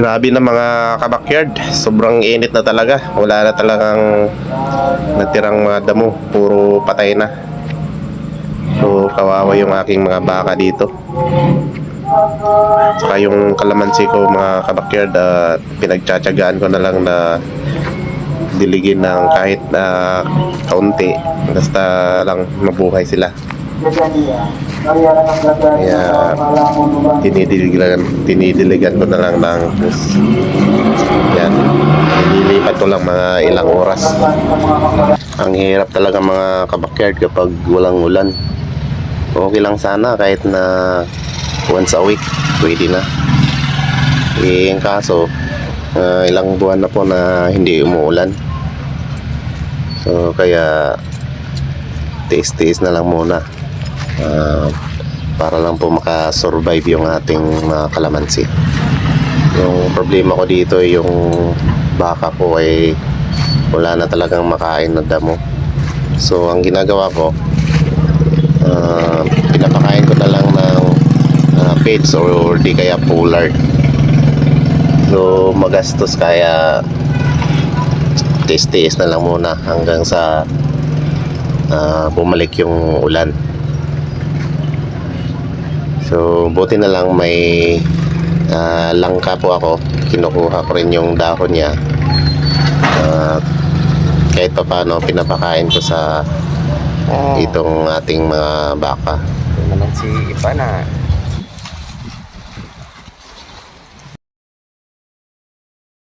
Grabe na mga kabakyard, sobrang init na talaga. Wala na talagang natirang mga damo, puro patay na. So kawawa yung aking mga baka dito. Saka yung kalamansi ko mga kabakyard, pinagtsatsagaan ko na lang na diligin ng kahit kaunti, basta lang mabuhay sila. Kaya tinidiligan ko na lang ng yan, nililipat ko lang mga ilang oras. Ang hirap talaga mga kabakyard kapag walang ulan. Okay lang sana kahit na once a week pwede na. Ang kaso ilang buwan na po na hindi umuulan. So kaya tiis-tiis na lang muna para lang po makasurvive yung ating mga kalamansi. Yung problema ko dito yung baka ko ay wala na talagang makain na damo. So ang ginagawa ko, pinapakain ko na lang ng feeds or di kaya pollard. So magastos kaya tiis-tiis na lang muna hanggang sa bumalik yung ulan. So buti na lang may langka po ako, kinukuha ko rin yung dahon niya. Kahit pa paano pinapakain ko sa itong ating mga baka. Naman si Ipa na